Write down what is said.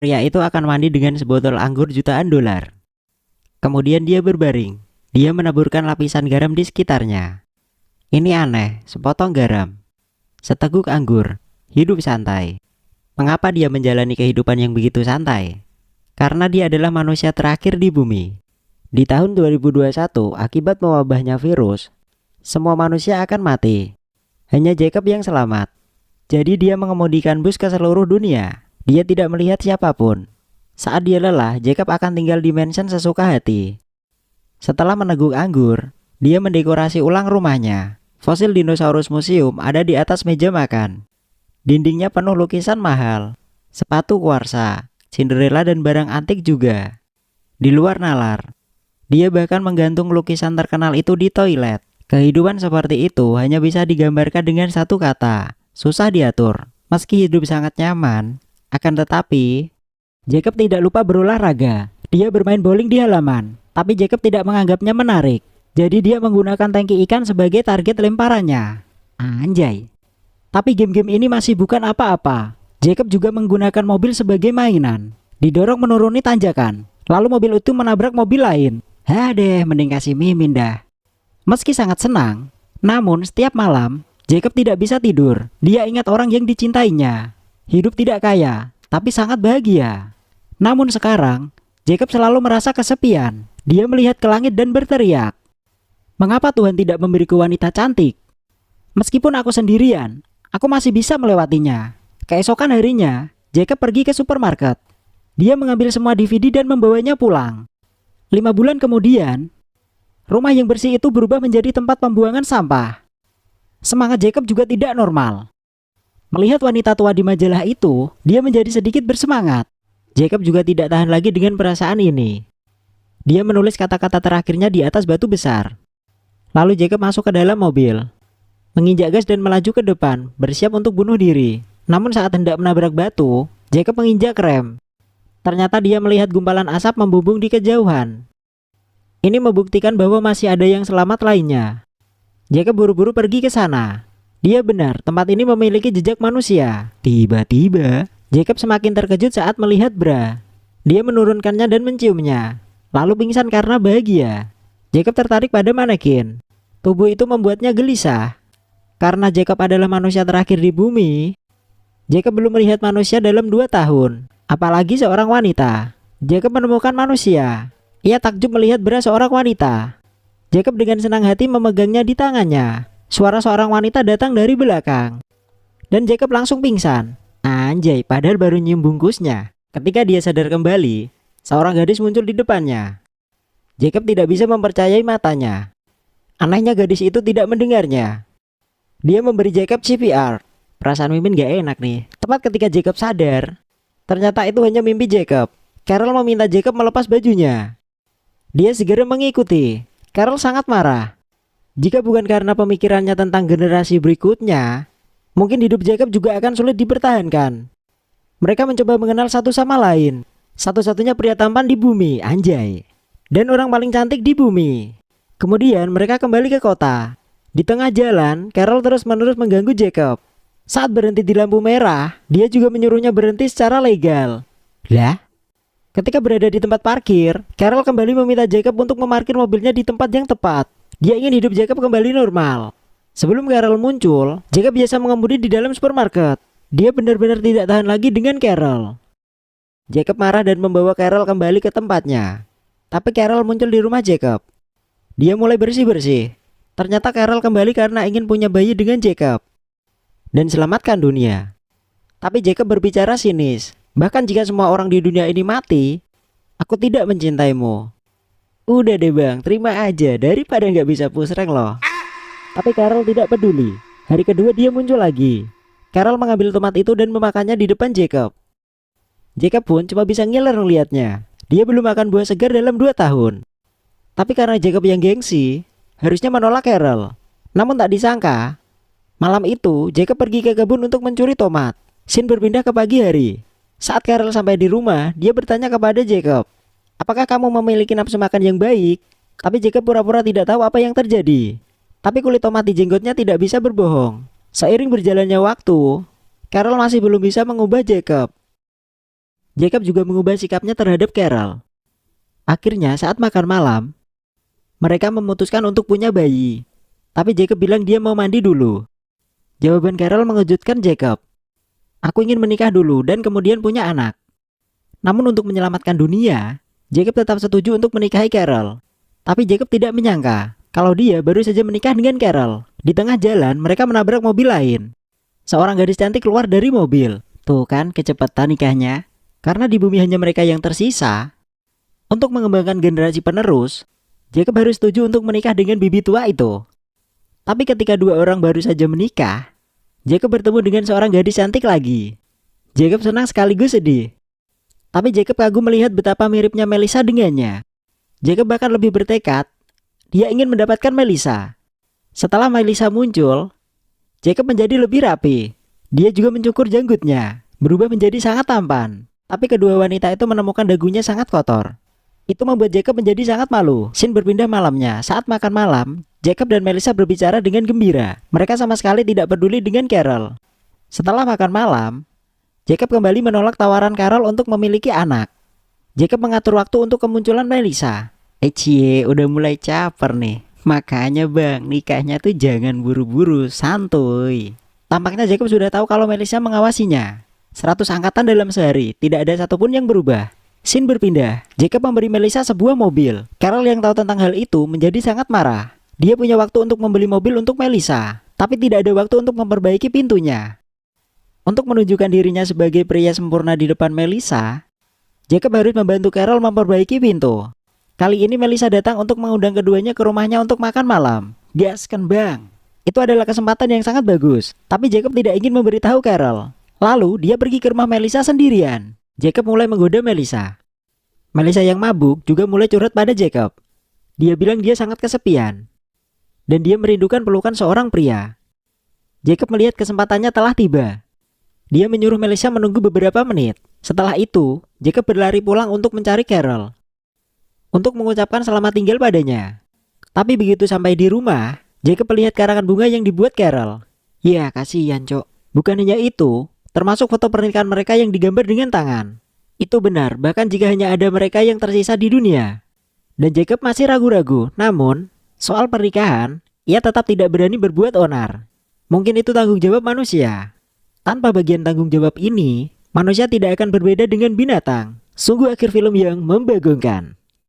Pria itu akan mandi dengan sebotol anggur jutaan dolar. Kemudian dia berbaring. Dia menaburkan lapisan garam di sekitarnya. Ini aneh, sepotong garam, seteguk anggur, hidup santai. Mengapa dia menjalani kehidupan yang begitu santai? Karena dia adalah manusia terakhir di bumi. Di tahun 2021, akibat mewabahnya virus, semua manusia akan mati. Hanya Jacob yang selamat. Jadi dia mengemudikan bus ke seluruh dunia. Dia tidak melihat siapapun. Saat dia lelah, Jacob akan tinggal di mansion sesuka hati. Setelah meneguk anggur, dia mendekorasi ulang rumahnya. Fosil dinosaurus museum ada di atas meja makan. Dindingnya penuh lukisan mahal, sepatu kuarsa, Cinderella dan barang antik juga. Di luar nalar, dia bahkan menggantung lukisan terkenal itu di toilet. Kehidupan seperti itu hanya bisa digambarkan dengan satu kata, susah diatur. Meski hidup sangat nyaman, akan tetapi Jacob tidak lupa berolahraga. Dia bermain bowling di halaman, tapi Jacob tidak menganggapnya menarik. Jadi dia menggunakan tangki ikan sebagai target lemparannya. Anjay. Tapi game-game ini masih bukan apa-apa. Jacob juga menggunakan mobil sebagai mainan. Didorong menuruni tanjakan, lalu mobil itu menabrak mobil lain. Hadeh, mending kasih mimin dah. Meski sangat senang, namun setiap malam Jacob tidak bisa tidur. Dia ingat orang yang dicintainya. Hidup tidak kaya, tapi sangat bahagia. Namun sekarang, Jacob selalu merasa kesepian. Dia melihat ke langit dan berteriak, "Mengapa Tuhan tidak memberiku wanita cantik? Meskipun aku sendirian, aku masih bisa melewatinya." Keesokan harinya, Jacob pergi ke supermarket. Dia mengambil semua DVD dan membawanya pulang. 5 bulan kemudian, rumah yang bersih itu berubah menjadi tempat pembuangan sampah. Semangat Jacob juga tidak normal. Melihat wanita tua di majalah itu, dia menjadi sedikit bersemangat. Jacob juga tidak tahan lagi dengan perasaan ini. Dia menulis kata-kata terakhirnya di atas batu besar. Lalu Jacob masuk ke dalam mobil, menginjak gas dan melaju ke depan, bersiap untuk bunuh diri. Namun saat hendak menabrak batu, Jacob menginjak rem. Ternyata dia melihat gumpalan asap membumbung di kejauhan. Ini membuktikan bahwa masih ada yang selamat lainnya. Jacob buru-buru pergi ke sana. Dia benar, tempat ini memiliki jejak manusia. Tiba-tiba, Jacob semakin terkejut saat melihat bra. Dia menurunkannya dan menciumnya, lalu pingsan karena bahagia. Jacob tertarik pada manekin. Tubuh itu membuatnya gelisah. Karena Jacob adalah manusia terakhir di bumi, Jacob belum melihat manusia dalam 2 tahun, apalagi seorang wanita. Jacob menemukan manusia. Ia takjub melihat bra seorang wanita. Jacob dengan senang hati memegangnya di tangannya. Suara seorang wanita datang dari belakang, dan Jacob langsung pingsan. Anjay, padahal baru nyium bungkusnya. Ketika dia sadar kembali, seorang gadis muncul di depannya. Jacob tidak bisa mempercayai matanya. Anehnya gadis itu tidak mendengarnya. Dia memberi Jacob CPR. Perasaan mimin gak enak nih. Tepat ketika Jacob sadar, ternyata itu hanya mimpi Jacob. Carol meminta Jacob melepas bajunya. Dia segera mengikuti. Carol sangat marah. Jika bukan karena pemikirannya tentang generasi berikutnya, mungkin hidup Jacob juga akan sulit dipertahankan. Mereka mencoba mengenal satu sama lain. Satu-satunya pria tampan di bumi, anjay. Dan orang paling cantik di bumi. Kemudian mereka kembali ke kota. Di tengah jalan, Carol terus-menerus mengganggu Jacob. Saat berhenti di lampu merah, dia juga menyuruhnya berhenti secara legal. Lah? Ketika berada di tempat parkir, Carol kembali meminta Jacob untuk memarkir mobilnya di tempat yang tepat. Dia ingin hidup Jacob kembali normal. Sebelum Carol muncul, Jacob biasa mengemudi di dalam supermarket. Dia benar-benar tidak tahan lagi dengan Carol. Jacob marah dan membawa Carol kembali ke tempatnya. Tapi Carol muncul di rumah Jacob. Dia mulai bersih-bersih. Ternyata Carol kembali karena ingin punya bayi dengan Jacob dan selamatkan dunia. Tapi Jacob berbicara sinis. Bahkan jika semua orang di dunia ini mati, aku tidak mencintaimu. Udah deh bang, terima aja daripada nggak bisa push rank loh. Tapi Carol tidak peduli. Hari kedua dia muncul lagi. Carol mengambil tomat itu dan memakannya di depan Jacob. Jacob pun cuma bisa ngiler melihatnya. Dia belum makan buah segar dalam 2 tahun. Tapi karena Jacob yang gengsi, harusnya menolak Carol. Namun tak disangka, malam itu Jacob pergi ke kebun untuk mencuri tomat. Scene berpindah ke pagi hari. Saat Carol sampai di rumah, dia bertanya kepada Jacob, "Apakah kamu memiliki nafsu makan yang baik?" Tapi Jacob pura-pura tidak tahu apa yang terjadi. Tapi kulit tomat di jenggotnya tidak bisa berbohong. Seiring berjalannya waktu, Carol masih belum bisa mengubah Jacob. Jacob juga mengubah sikapnya terhadap Carol. Akhirnya saat makan malam, mereka memutuskan untuk punya bayi. Tapi Jacob bilang dia mau mandi dulu. Jawaban Carol mengejutkan Jacob. Aku ingin menikah dulu dan kemudian punya anak. Namun untuk menyelamatkan dunia, Jacob tetap setuju untuk menikahi Carol. Tapi Jacob tidak menyangka kalau dia baru saja menikah dengan Carol. Di tengah jalan mereka menabrak mobil lain. Seorang gadis cantik keluar dari mobil. Tuh kan kecepatan nikahnya. Karena di bumi hanya mereka yang tersisa. Untuk mengembangkan generasi penerus, Jacob harus setuju untuk menikah dengan bibi tua itu. Tapi ketika dua orang baru saja menikah, Jacob bertemu dengan seorang gadis cantik lagi. Jacob senang sekaligus sedih. Tapi Jacob kagum melihat betapa miripnya Melissa dengannya. Jacob bahkan lebih bertekad, dia ingin mendapatkan Melissa. Setelah Melissa muncul, Jacob menjadi lebih rapi. Dia juga mencukur janggutnya, berubah menjadi sangat tampan. Tapi kedua wanita itu menemukan dagunya sangat kotor. Itu membuat Jacob menjadi sangat malu. Scene berpindah malamnya. Saat makan malam, Jacob dan Melissa berbicara dengan gembira. Mereka sama sekali tidak peduli dengan Carol. Setelah makan malam, Jacob kembali menolak tawaran Carol untuk memiliki anak. Jacob mengatur waktu untuk kemunculan Melissa. Cie, udah mulai caper nih. Makanya bang, nikahnya tuh jangan buru-buru, santuy. Tampaknya Jacob sudah tahu kalau Melissa mengawasinya. 100 angkatan dalam sehari, tidak ada satupun yang berubah. Scene berpindah, Jacob memberi Melissa sebuah mobil. Carol yang tahu tentang hal itu menjadi sangat marah. Dia punya waktu untuk membeli mobil untuk Melissa, tapi tidak ada waktu untuk memperbaiki pintunya. Untuk menunjukkan dirinya sebagai pria sempurna di depan Melissa, Jacob harus membantu Carol memperbaiki pintu. Kali ini Melissa datang untuk mengundang keduanya ke rumahnya untuk makan malam. Gaskan bang. Itu adalah kesempatan yang sangat bagus, tapi Jacob tidak ingin memberitahu Carol. Lalu dia pergi ke rumah Melissa sendirian. Jacob mulai menggoda Melissa. Melissa yang mabuk juga mulai curhat pada Jacob. Dia bilang dia sangat kesepian. Dan dia merindukan pelukan seorang pria. Jacob melihat kesempatannya telah tiba. Dia menyuruh Melissa menunggu beberapa menit. Setelah itu, Jacob berlari pulang untuk mencari Carol. Untuk mengucapkan selamat tinggal padanya. Tapi begitu sampai di rumah, Jacob melihat karangan bunga yang dibuat Carol. Ya kasihan cok. Bukan hanya itu, termasuk foto pernikahan mereka yang digambar dengan tangan. Itu benar, bahkan jika hanya ada mereka yang tersisa di dunia. Dan Jacob masih ragu-ragu, namun soal pernikahan, ia tetap tidak berani berbuat onar. Mungkin itu tanggung jawab manusia. Tanpa bagian tanggung jawab ini, manusia tidak akan berbeda dengan binatang. Sungguh akhir film yang membagongkan.